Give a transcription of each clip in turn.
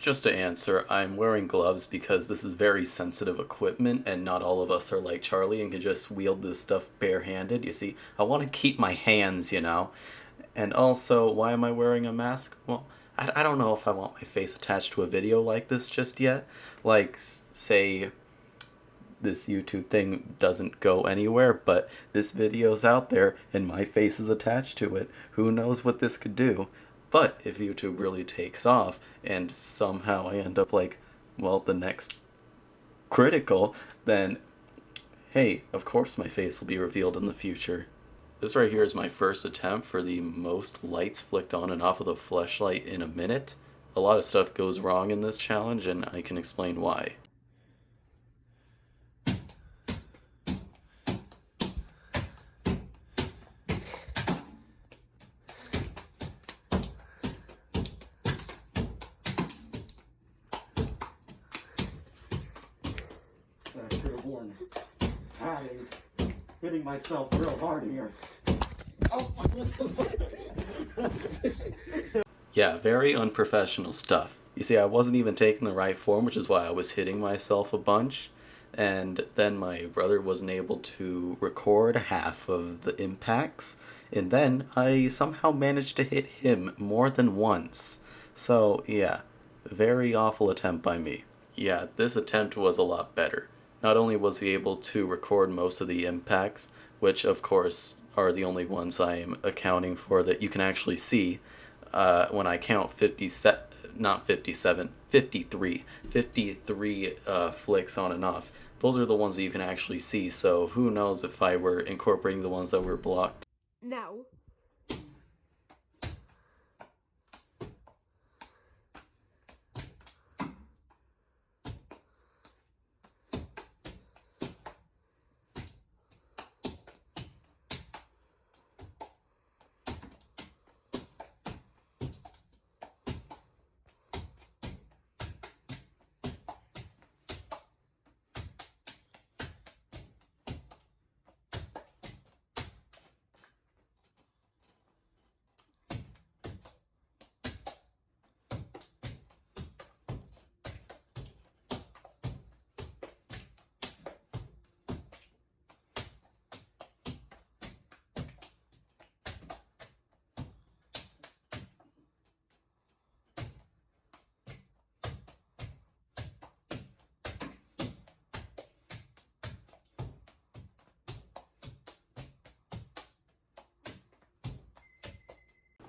Just to answer, I'm wearing gloves because this is very sensitive equipment and not all of us are like Charlie and can just wield this stuff barehanded. You see, I want to keep my hands, you know. And also, why am I wearing a mask? Well, I don't know if I want my face attached to a video like this just yet. Like, say, this YouTube thing doesn't go anywhere, but this video's out there and my face is attached to it. Who knows what this could do? But if YouTube really takes off and somehow I end up like, well, the next critical, then hey, of course my face will be revealed in the future. This right here is my first attempt for the most lights flicked on and off of the fleshlight in a minute. A lot of stuff goes wrong in this challenge and I can explain why. I should have worn padding. Hitting myself real hard here. Oh. Yeah, very unprofessional stuff. You see, I wasn't even taking the right form, which is why I was hitting myself a bunch. And then my brother wasn't able to record half of the impacts. And then I somehow managed to hit him more than once. So, yeah, very awful attempt by me. Yeah, this attempt was a lot better. Not only was he able to record most of the impacts, which of course are the only ones I am accounting for that you can actually see when I count 53 flicks on and off. Those are the ones that you can actually see, so who knows if I were incorporating the ones that were blocked. Now.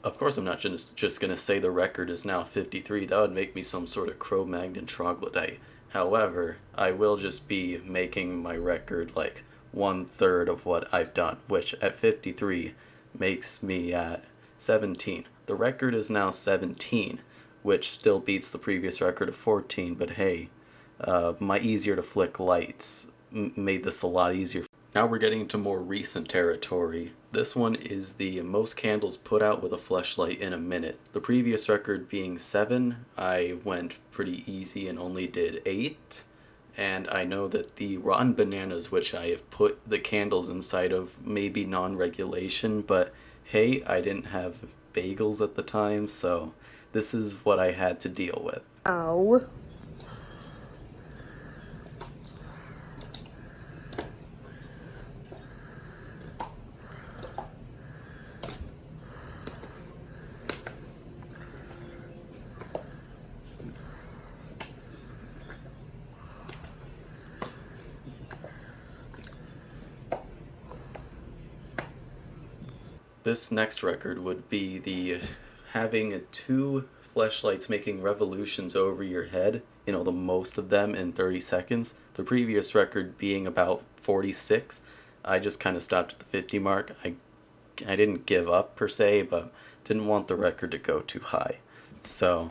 Of course I'm not just gonna say the record is now 53, that would make me some sort of Cro-Magnon troglodyte. However, I will just be making my record like 1/3 of what I've done, which at 53 makes me at 17. The record is now 17, which still beats the previous record of 14, but hey, my easier to flick lights made this a lot easier. Now we're getting into more recent territory. This one is the most candles put out with a fleshlight in a minute. The previous record being 7, I went pretty easy and only did 8. And I know that the rotten bananas, which I have put the candles inside of, may be non-regulation, but hey, I didn't have bagels at the time, so this is what I had to deal with. Ow. This next record would be the having 2 fleshlights making revolutions over your head, you know, the most of them in 30 seconds. The previous record being about 46. I just kind of stopped at the 50 mark. I didn't give up per se, but didn't want the record to go too high. So,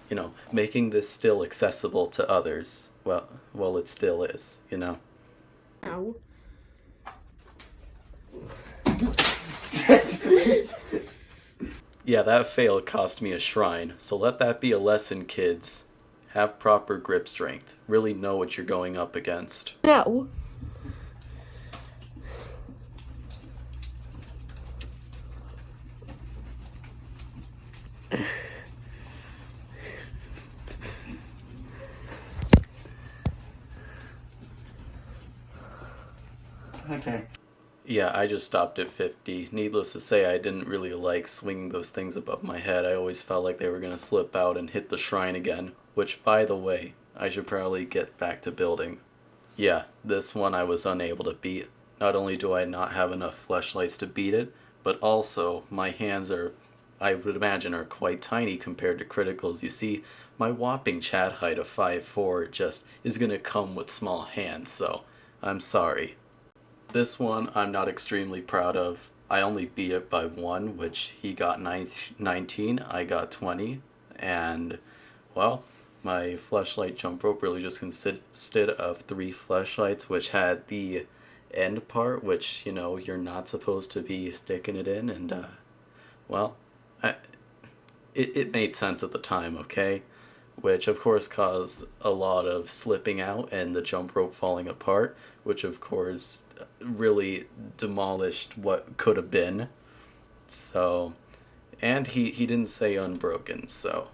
you know, making this still accessible to others, well it still is, you know. Ow. Yeah, that fail cost me a shrine, so let that be a lesson, kids. Have proper grip strength. Really know what you're going up against. No. Okay. Yeah, I just stopped at 50. Needless to say, I didn't really like swinging those things above my head. I always felt like they were going to slip out and hit the shrine again, which, by the way, I should probably get back to building. Yeah, this one I was unable to beat. Not only do I not have enough fleshlights to beat it, but also my hands are, I would imagine, are quite tiny compared to Criticals. You see, my whopping chat height of 5'4" just is going to come with small hands, so I'm sorry. This one I'm not extremely proud of. I only beat it by 1, which he got 19, I got 20, and, well, my fleshlight jump rope really just consisted of 3 fleshlights, which had the end part, which, you know, you're not supposed to be sticking it in, and, well, it made sense at the time, okay? Which of course caused a lot of slipping out and the jump rope falling apart, which of course really demolished what could have been. So, and he didn't say unbroken, so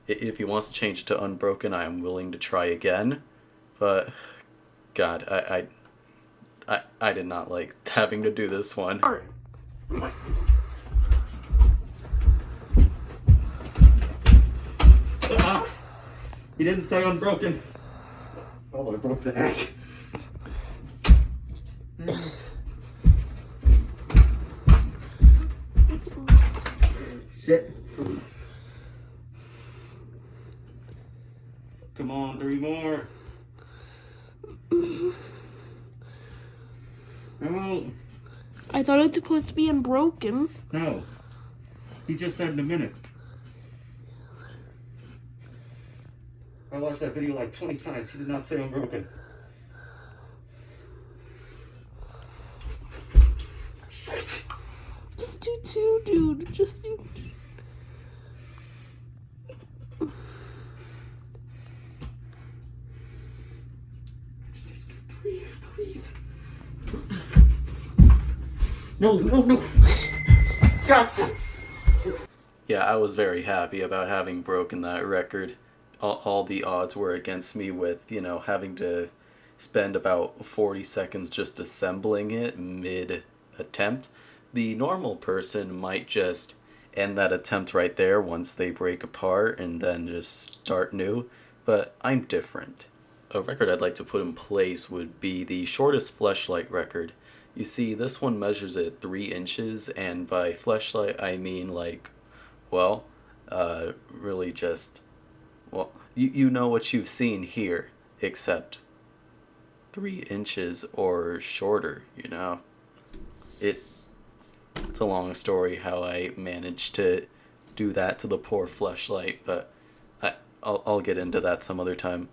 if he wants to change it to unbroken, I am willing to try again. But God, I did not like having to do this one. He didn't say unbroken. Oh, I broke the egg. Shit. Come on, 3 more. No. I thought it's supposed to be unbroken. No. He just said in a minute. I watched that video like 20 times. He did not say unbroken. Shit. Just do 2, dude. Just do. Please. No. God. Yeah, I was very happy about having broken that record. All the odds were against me with, you know, having to spend about 40 seconds just assembling it mid-attempt. The normal person might just end that attempt right there once they break apart and then just start new, but I'm different. A record I'd like to put in place would be the shortest fleshlight record. You see, this one measures at 3 inches, and by fleshlight I mean like, well, really just... Well, you know what you've seen here, except 3 inches or shorter, you know? It's a long story how I managed to do that to the poor fleshlight, but I'll get into that some other time.